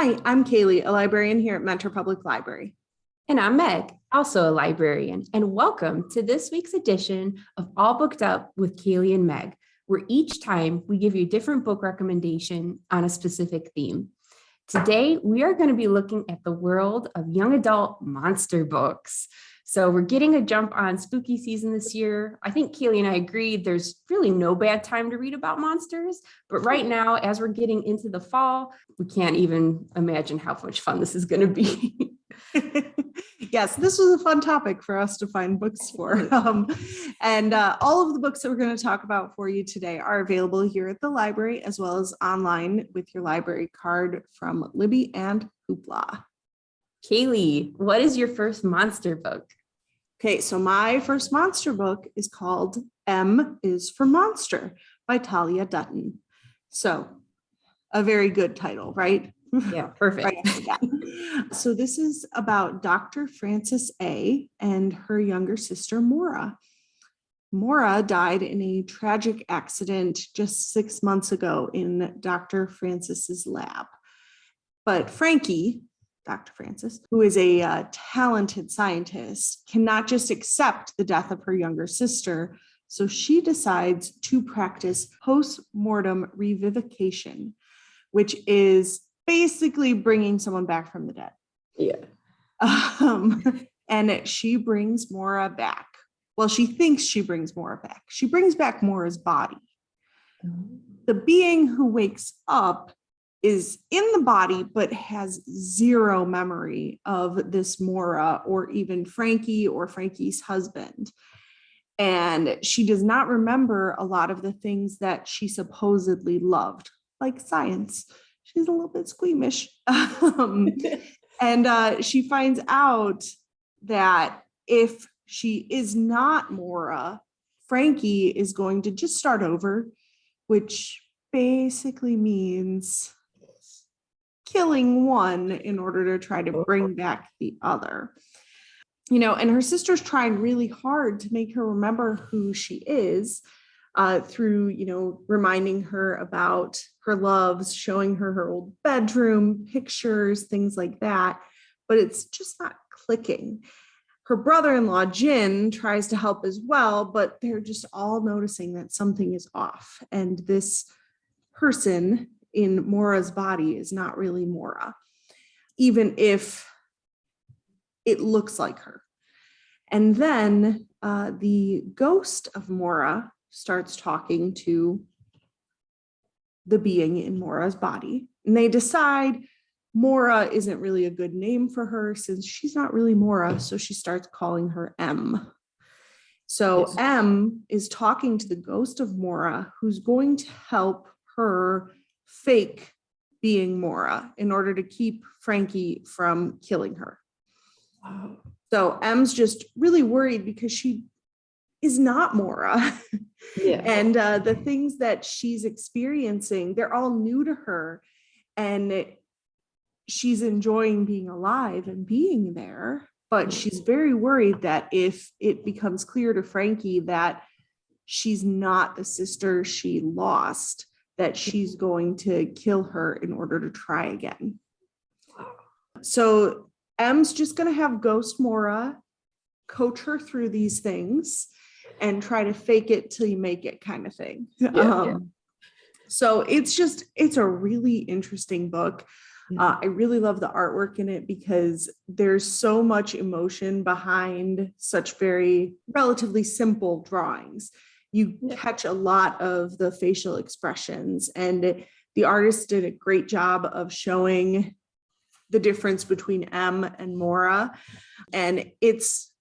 Hi, I'm Cailey, a librarian here at Mentor Public Library. And I'm Meg, also a librarian, and welcome to this week's edition of All Booked Up with Cailey and Meg, where each time we give you a different book recommendation on a specific theme. Today, we are going to be looking at the world of young adult monster books. So we're getting a jump on spooky season this year. I think Cailey and I agreed there's really no bad time to read about monsters, but right now, as we're getting into the fall, we can't even imagine how much fun this is going to be. Yes, this was a fun topic for us to find books for. And all of the books that we're going to talk about for you today are available here at the library, as well as online with your library card from Libby and Hoopla. Cailey, what is your first monster book? Okay, so my first monster book is called M is for Monster by Talia Dutton. So a very good title, right? Yeah, perfect. Right. Yeah. So this is about Dr. Frances A. and her younger sister, Maura. Maura died in a tragic accident just 6 months ago in Dr. Frances's lab. But Frankie, Dr. Frances, who is a talented scientist, cannot just accept the death of her younger sister. So she decides to practice post-mortem revivication, which is basically bringing someone back from the dead. Yeah. And she brings Maura back. Well, she thinks she brings Maura back. She brings back Maura's body. The being who wakes up is in the body, but has zero memory of this Maura or even Frankie or Frankie's husband. And she does not remember a lot of the things that she supposedly loved, like science. She's a little bit squeamish. And she finds out that if she is not Maura, Frankie is going to just start over, which basically means killing one in order to try to bring back the other. You know, and her sister's trying really hard to make her remember who she is through, you know, reminding her about her loves, showing her her old bedroom, pictures, things like that. But it's just not clicking. Her brother-in-law, Jin, tries to help as well, but they're just all noticing that something is off. And this person in Maura's body is not really Maura, even if it looks like her. And then the ghost of Maura starts talking to the being in Maura's body. And they decide Maura isn't really a good name for her since she's not really Maura. So she starts calling her M. So yes. M is talking to the ghost of Maura, who's going to help her fake being Maura in order to keep Frankie from killing her. Wow. So M's just really worried because she is not Maura. Yeah. And the things that she's experiencing, they're all new to her. And she's enjoying being alive and being there. But she's very worried that if it becomes clear to Frankie that she's not the sister she lost, that she's going to kill her in order to try again. So M's just going to have Ghost Maura coach her through these things and try to fake it till you make it kind of thing. Yeah. So it's a really interesting book. I really love the artwork in it because there's so much emotion behind such very relatively simple drawings. You catch a lot of the facial expressions, and the artist did a great job of showing the difference between M and Maura. And it's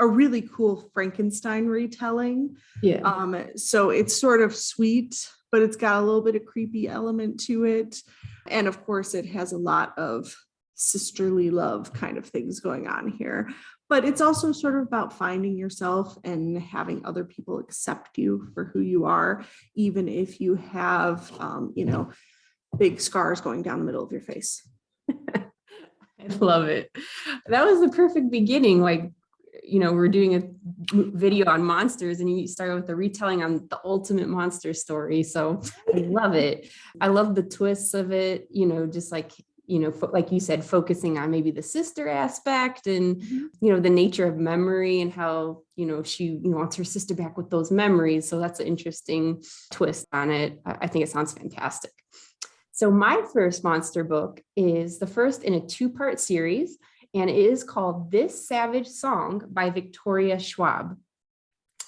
a really cool Frankenstein retelling. Yeah. So it's sort of sweet, but it's got a little bit of creepy element to it. And of course, it has a lot of sisterly love kind of things going on here. But it's also sort of about finding yourself and having other people accept you for who you are, even if you have, big scars going down the middle of your face. I love it. That was the perfect beginning. Like, we're doing a video on monsters and you start with the retelling on the ultimate monster story. So I love it. I love the twists of it, just like like you said, focusing on maybe the sister aspect and, Mhm. the nature of memory and how, she wants her sister back with those memories. So that's an interesting twist on it. I think it sounds fantastic. So my first monster book is the first in a 2-part series, and it is called This Savage Song by Victoria Schwab.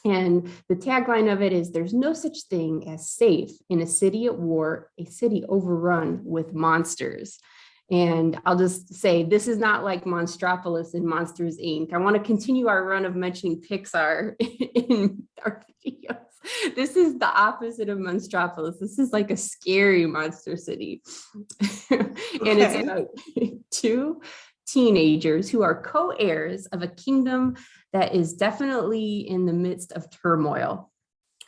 And the tagline of it is, there's no such thing as safe in a city at war, a city overrun with monsters. And I'll just say, this is not like Monstropolis and Monsters, Inc. I want to continue our run of mentioning Pixar in our videos. This is the opposite of Monstropolis. This is like a scary monster city. And it's about 2 teenagers who are co-heirs of a kingdom that is definitely in the midst of turmoil.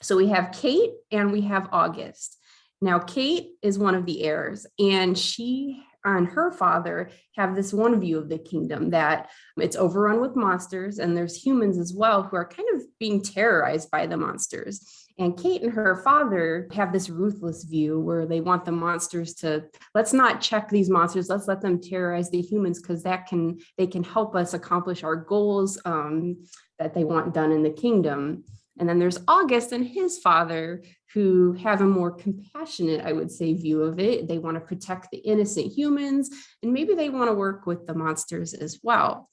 So we have Kate and we have August. Now, Kate is one of the heirs, and she and her father have this one view of the kingdom, that it's overrun with monsters, and there's humans as well who are kind of being terrorized by the monsters. And Kate and her father have this ruthless view where they want the monsters to, let's not check these monsters, let's let them terrorize the humans, because they can help us accomplish our goals that they want done in the kingdom. And then there's August and his father, who have a more compassionate, I would say, view of it. They want to protect the innocent humans, and maybe they want to work with the monsters as well.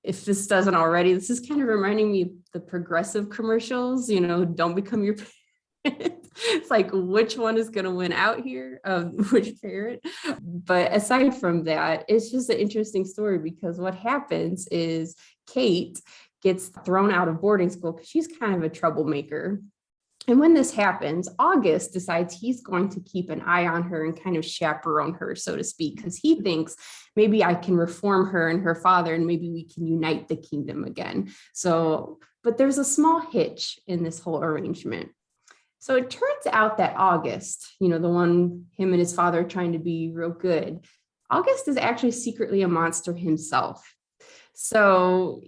If this doesn't already, this is kind of reminding me of the Progressive commercials, don't become your parent. It's like, which one is going to win out here? Which parent? But aside from that, it's just an interesting story, because what happens is Kate gets thrown out of boarding school because she's kind of a troublemaker. And when this happens, August decides he's going to keep an eye on her and kind of chaperone her, so to speak, because he thinks maybe I can reform her and her father, and maybe we can unite the kingdom again. So, but there's a small hitch in this whole arrangement. So it turns out that August, the one, him and his father trying to be real good, August is actually secretly a monster himself. So,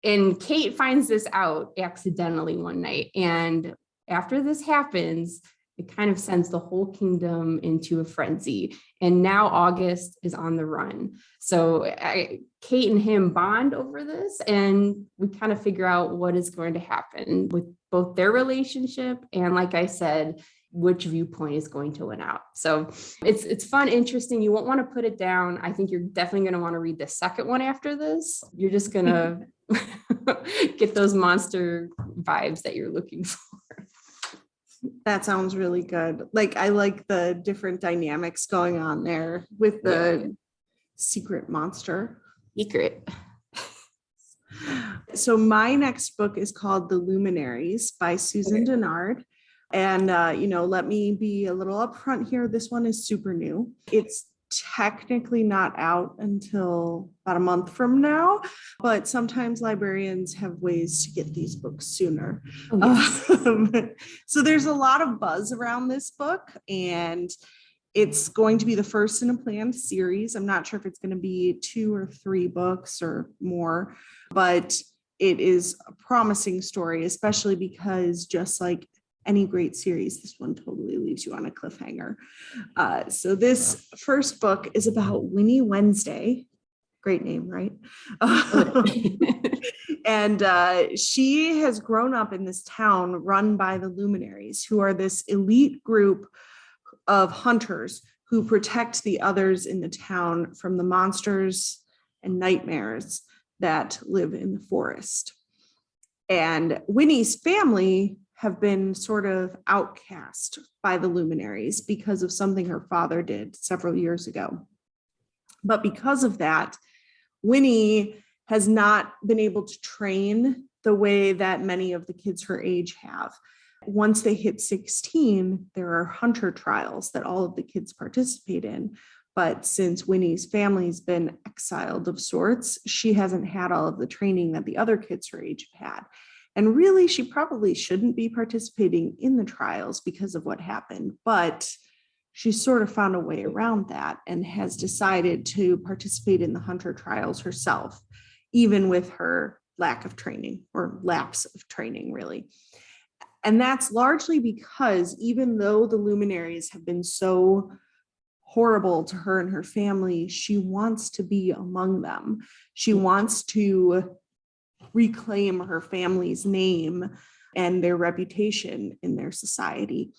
and Kate finds this out accidentally one night, and after this happens, it kind of sends the whole kingdom into a frenzy. And now August is on the run. So Kate and him bond over this, and we kind of figure out what is going to happen with both their relationship and, like I said, which viewpoint is going to win out. So it's fun, interesting. You won't want to put it down. I think you're definitely going to want to read the second one after this. You're just going to get those monster vibes that you're looking for. That sounds really good. Like, I like the different dynamics going on there with the secret monster. Secret. So my next book is called The Luminaries by Susan Dennard. And, let me be a little upfront here. This one is super new. It's technically not out until about a month from now, but sometimes librarians have ways to get these books sooner. Oh, yes. So there's a lot of buzz around this book, and it's going to be the first in a planned series. I'm not sure if it's going to be 2 or 3 books or more, but it is a promising story, especially because, just like any great series, this one totally leaves you on a cliffhanger. So this first book is about Winnie Wednesday. Great name, right? And she has grown up in this town run by the Luminaries, who are this elite group of hunters who protect the others in the town from the monsters and nightmares that live in the forest. And Winnie's family have been sort of outcast by the Luminaries because of something her father did several years ago. But because of that, Winnie has not been able to train the way that many of the kids her age have. Once they hit 16, there are hunter trials that all of the kids participate in. But since Winnie's family's been exiled of sorts, she hasn't had all of the training that the other kids her age have had. And really, she probably shouldn't be participating in the trials because of what happened, but she sort of found a way around that and has decided to participate in the hunter trials herself, even with her lack of training, or lapse of training, really. And that's largely because, even though the Luminaries have been so horrible to her and her family, she wants to be among them. She wants to reclaim her family's name and their reputation in their society.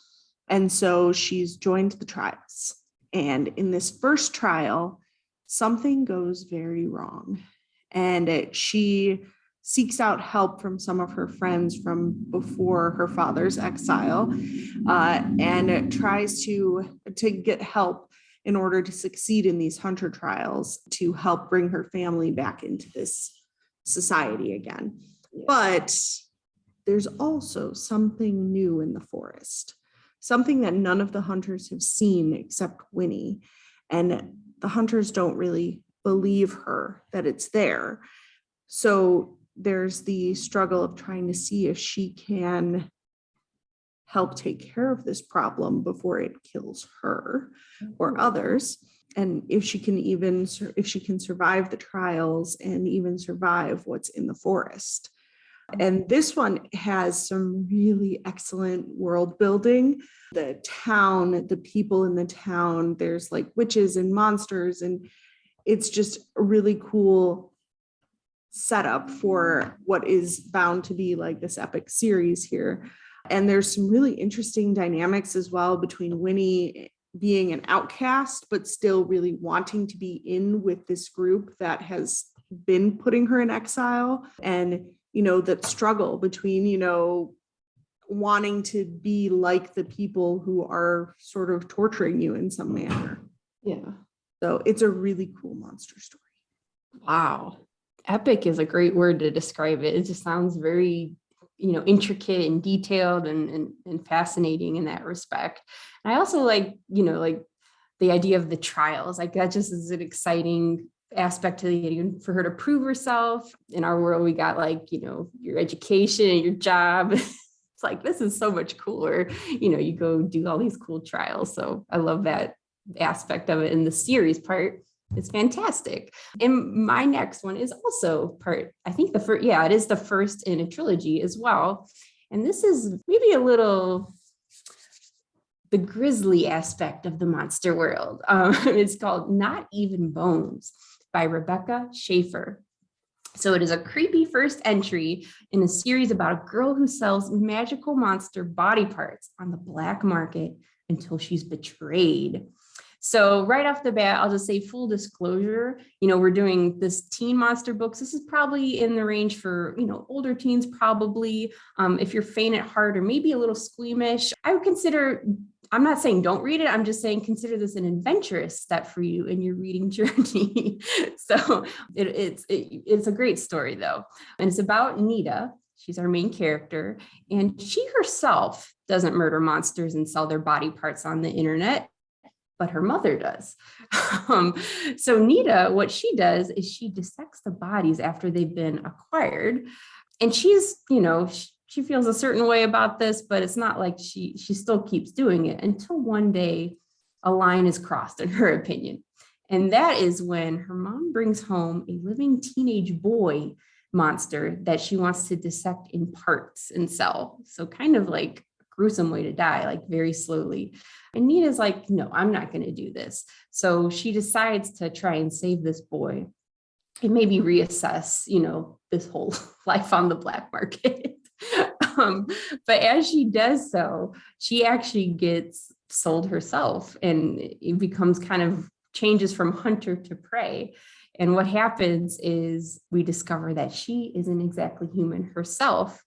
And so she's joined the trials. And in this first trial, something goes very wrong. And she seeks out help from some of her friends from before her father's exile, and tries to get help in order to succeed in these hunter trials to help bring her family back into this society again. But there's also something new in the forest, something that none of the hunters have seen except Winnie. And the hunters don't really believe her that it's there. So there's the struggle of trying to see if she can help take care of this problem before it kills her or others. And if she can survive the trials and even survive what's in the forest. And this one has some really excellent world building. The town, the people in the town, there's like witches and monsters, and it's just a really cool setup for what is bound to be like this epic series here. And there's some really interesting dynamics as well between Winnie being an outcast, but still really wanting to be in with this group that has been putting her in exile, and, you know, that struggle between, you know, wanting to be like the people who are sort of torturing you in some manner. Yeah. So it's a really cool monster story. Wow. Epic is a great word to describe it. It just sounds very, you know, intricate and detailed and fascinating in that respect. And I also like, you know, like the idea of the trials, like that just is an exciting aspect to the, for her to prove herself. In our world, we got like, you know, your education and your job. It's like, this is so much cooler. You know, you go do all these cool trials. So I love that aspect of it. In the series part, it's fantastic. And my next one is also part, I think the first, it is the first in a trilogy as well. And this is maybe a little the grisly aspect of the monster world. It's called Not Even Bones by Rebecca Schaeffer. So it is a creepy first entry in a series about a girl who sells magical monster body parts on the black market until she's betrayed. So right off the bat, I'll just say full disclosure, you know, we're doing this teen monster books. This is probably in the range for, you know, older teens, probably. If you're faint at heart or maybe a little squeamish, I would consider, I'm not saying don't read it. I'm just saying consider this an adventurous step for you in your reading journey. So it's a great story though. And it's about Nita. She's our main character. And she herself doesn't murder monsters and sell their body parts on the internet, but her mother does. So Nita, what she does is she dissects the bodies after they've been acquired. And she's, you know, she feels a certain way about this, but it's not like she still keeps doing it until one day a line is crossed, in her opinion. And that is when her mom brings home a living teenage boy monster that she wants to dissect in parts and sell. So kind of like gruesome way to die, like very slowly. And Nita's like, no, I'm not going to do this. So she decides to try and save this boy and maybe reassess, you know, this whole life on the black market. But as she does so, she actually gets sold herself, and it becomes kind of changes from hunter to prey. And what happens is we discover that she isn't exactly human herself,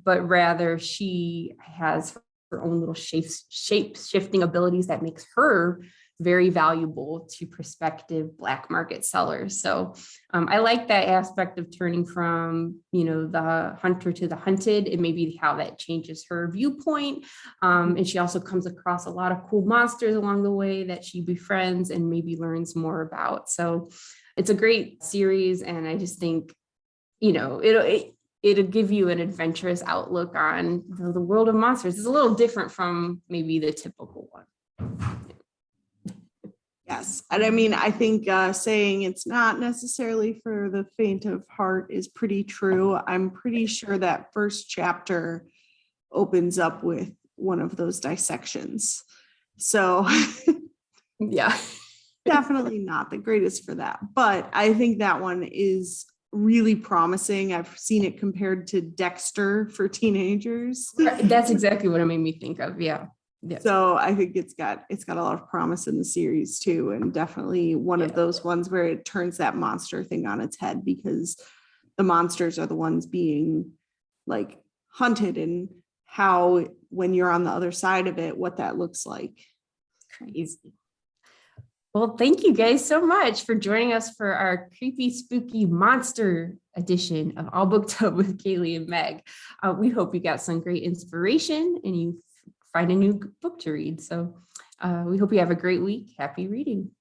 but rather she has her own little shape-shifting abilities that makes her very valuable to prospective black market sellers. So I like that aspect of turning from, you know, the hunter to the hunted, and maybe how that changes her viewpoint. And she also comes across a lot of cool monsters along the way that she befriends and maybe learns more about. So it's a great series. And I just think, you know, it'll give you an adventurous outlook on the world of monsters. It's a little different from maybe the typical one. Yes. And I mean, I think saying it's not necessarily for the faint of heart is pretty true. I'm pretty sure that first chapter opens up with one of those dissections. So Yeah. Definitely not the greatest for that, but I think that one is really promising. I've seen it compared to Dexter for teenagers. That's exactly what it made me think of. Yeah. Yeah. So I think it's got a lot of promise in the series too, and definitely one of those ones where it turns that monster thing on its head, because the monsters are the ones being like hunted, and how when you're on the other side of it, what that looks like. Crazy. Well, thank you guys so much for joining us for our creepy, spooky monster edition of All Booked Up with Cailey and Meg. We hope you got some great inspiration and you find a new book to read. So we hope you have a great week. Happy reading.